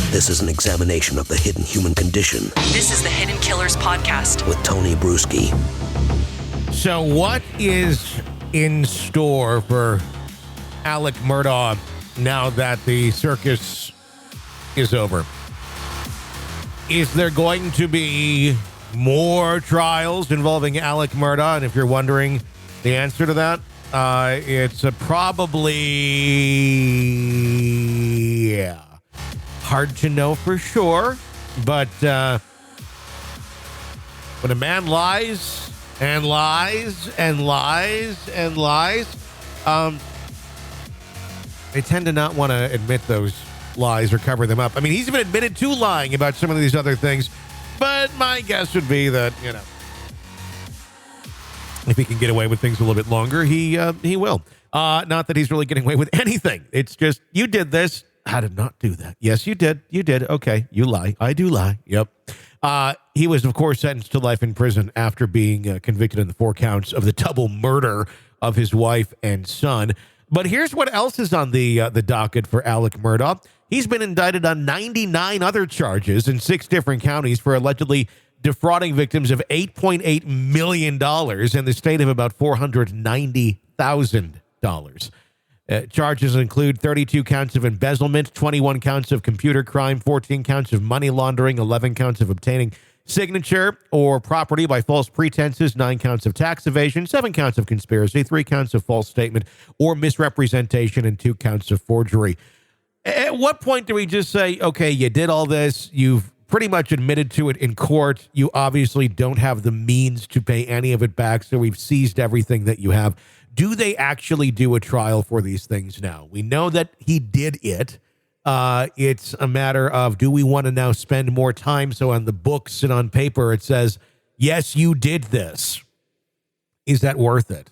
This is an examination of the hidden human condition. This is the Hidden Killers Podcast with Tony Bruschi. So what is in store for Alec Murdaugh now that the circus is over? Is there going to be more trials involving Alec Murdaugh? And if you're wondering the answer to that, it's probably, hard to know for sure. But when a man lies and lies and lies and lies, they tend to not want to admit those lies or cover them up. I mean, he's even admitted to lying about some of these other things, but my guess would be that, if he can get away with things a little bit longer, he will. Not that he's really getting away with anything. It's just, you did this. I did not do that. Yes, you did. You did. Okay, you lie. I do lie. Yep. He was, of course, sentenced to life in prison after being convicted in the 4 counts of the double murder of his wife and son. But here's what else is on the docket for Alec Murdaugh. He's been indicted on 99 other charges in 6 different counties for allegedly defrauding victims of $8.8 million in the state of about $490,000. Charges include 32 counts of embezzlement, 21 counts of computer crime, 14 counts of money laundering, 11 counts of obtaining signature or property by false pretenses, 9 counts of tax evasion, 7 counts of conspiracy, 3 counts of false statement or misrepresentation, and 2 counts of forgery. At what point do we just say, okay, you did all this, you've pretty much admitted to it in court, you obviously don't have the means to pay any of it back, so we've seized everything that you have? Do they actually do a trial for these things now? We know that he did it. It's a matter of, do we want to now spend more time so on the books and on paper it says, yes, you did this? Is that worth it?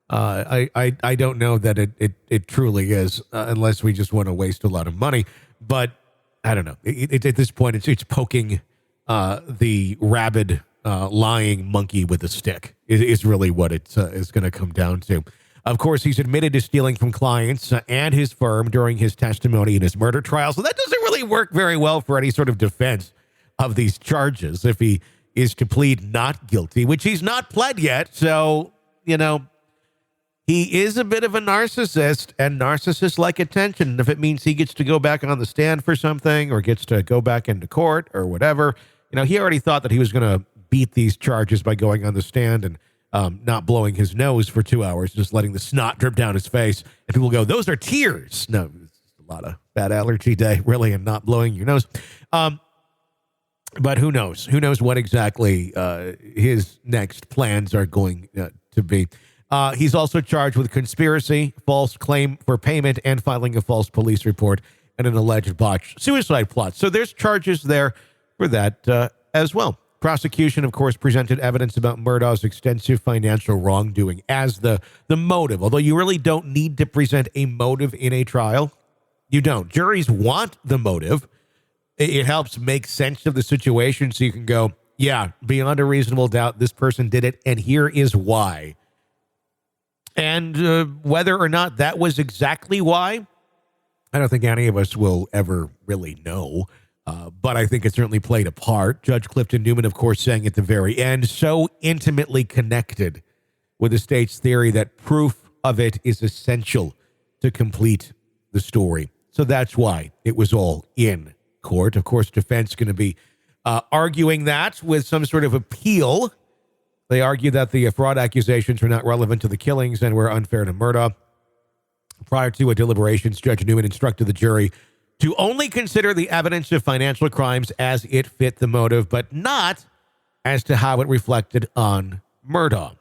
I don't know that it truly is, unless we just want to waste a lot of money. But I don't know. At this point, it's poking the rabid lying monkey with a stick is really what it's going to come down to. Of course, he's admitted to stealing from clients and his firm during his testimony in his murder trial. So that doesn't really work very well for any sort of defense of these charges if he is to plead not guilty, which he's not pled yet. So, he is a bit of a narcissist, and narcissists like attention. And if it means he gets to go back on the stand for something or gets to go back into court or whatever, he already thought that he was going to beat these charges by going on the stand and not blowing his nose for 2 hours, just letting the snot drip down his face. And people go, those are tears. No, it's a lot of bad allergy day, really, and not blowing your nose. But who knows? Who knows what exactly his next plans are going to be. He's also charged with conspiracy, false claim for payment, and filing a false police report, and an alleged botched suicide plot. So there's charges there for that as well. Prosecution, of course, presented evidence about Murdaugh's extensive financial wrongdoing as the motive, although you really don't need to present a motive in a trial. You don't. Juries want the motive. It helps make sense of the situation so you can go, yeah, beyond a reasonable doubt, this person did it, and here is why. And whether or not that was exactly why, I don't think any of us will ever really know. But I think it certainly played a part. Judge Clifton Newman, of course, saying at the very end, so intimately connected with the state's theory that proof of it is essential to complete the story. So that's why it was all in court. Of course, defense going to be arguing that with some sort of appeal. They argue that the fraud accusations were not relevant to the killings and were unfair to Murdaugh. Prior to deliberations, Judge Newman instructed the jury to only consider the evidence of financial crimes as it fit the motive, but not as to how it reflected on Murdaugh.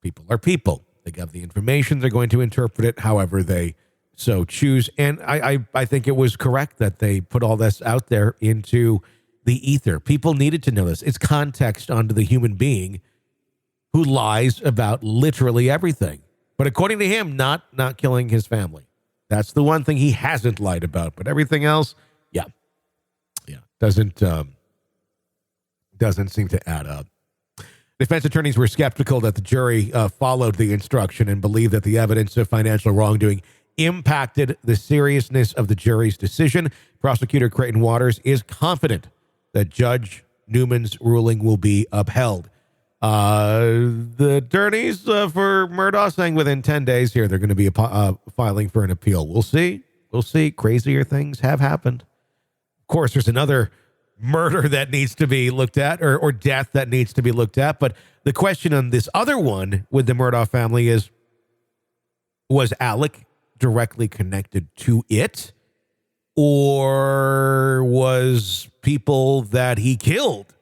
People are people. They have the information. They're going to interpret it however they so choose. And I think it was correct that they put all this out there into the ether. People needed to know this. It's context onto the human being who lies about literally everything. But according to him, not killing his family. That's the one thing he hasn't lied about. But everything else, yeah, doesn't seem to add up. Defense attorneys were skeptical that the jury followed the instruction and believed that the evidence of financial wrongdoing impacted the seriousness of the jury's decision. Prosecutor Creighton Waters is confident that Judge Newman's ruling will be upheld. The attorneys for Murdaugh saying within 10 days here they're going to be filing for an appeal. We'll see. We'll see. Crazier things have happened. Of course, there's another murder that needs to be looked at, or death that needs to be looked at. But the question on this other one with the Murdaugh family is, was Alec directly connected to it? Or was people that he killed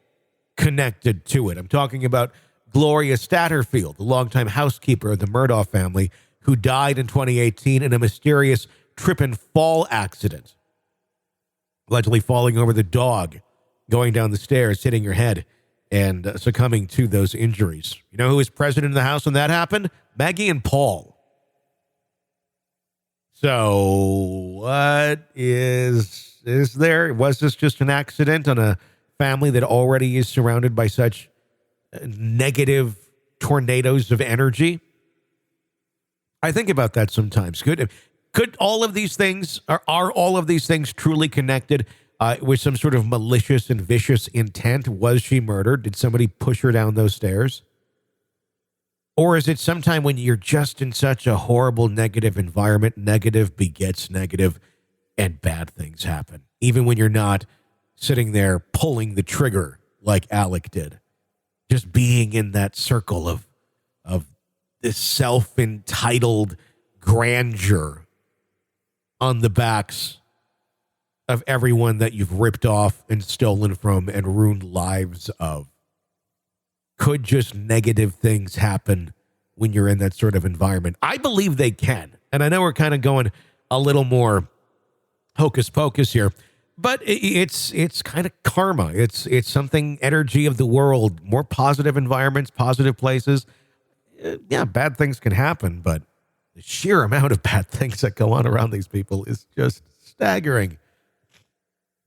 connected to it? I'm talking about Gloria Satterfield, the longtime housekeeper of the Murdaugh family, who died in 2018 in a mysterious trip and fall accident, allegedly falling over the dog, going down the stairs, hitting her head, and succumbing to those injuries. You know who was president of the house when that happened? Maggie and Paul. So what is there? Was this just an accident on a family that already is surrounded by such negative tornadoes of energy? I think about that sometimes. Could all of these things, are all of these things truly connected with some sort of malicious and vicious intent? Was she murdered? Did somebody push her down those stairs? Or is it sometime when you're just in such a horrible negative environment, negative begets negative, and bad things happen, even when you're not sitting there pulling the trigger like Alec did? Just being in that circle of this self-entitled grandeur on the backs of everyone that you've ripped off and stolen from and ruined lives of. Could just negative things happen when you're in that sort of environment? I believe they can. And I know we're kind of going a little more hocus pocus here, but it's kind of karma. It's something, energy of the world, more positive environments, positive places. Yeah, bad things can happen, but the sheer amount of bad things that go on around these people is just staggering.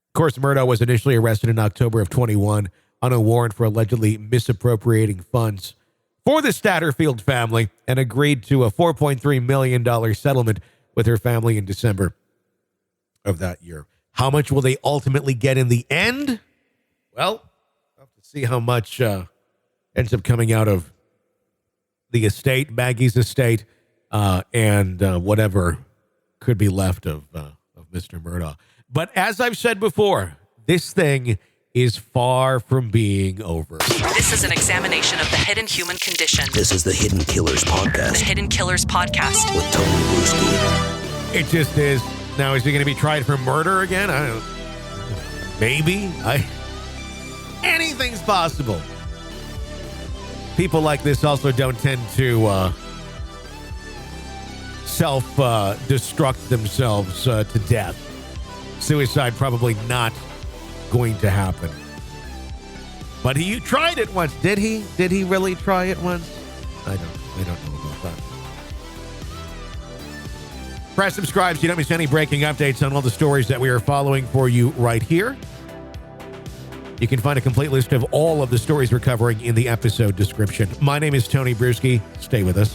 Of course, Murdaugh was initially arrested in October of 21 on a warrant for allegedly misappropriating funds for the Satterfield family, and agreed to a $4.3 million settlement with her family in December of that year. How much will they ultimately get in the end? Well, we'll have to see how much ends up coming out of the estate, Maggie's estate, and whatever could be left of Mr. Murdaugh. But as I've said before, this thing is far from being over. This is an examination of the hidden human condition. This is the Hidden Killers Podcast. The Hidden Killers Podcast. With Tony Bruski. It just is. Now, is he going to be tried for murder again? I don't know. Maybe. Anything's possible. People like this also don't tend to self-destruct themselves to death. Suicide probably not going to happen. But he tried it once. Did he? Did he really try it once? I don't know about that. Press subscribe so you don't miss any breaking updates on all the stories that we are following for you right here. You can find a complete list of all of the stories we're covering in the episode description. My name is Tony Bruski. Stay with us.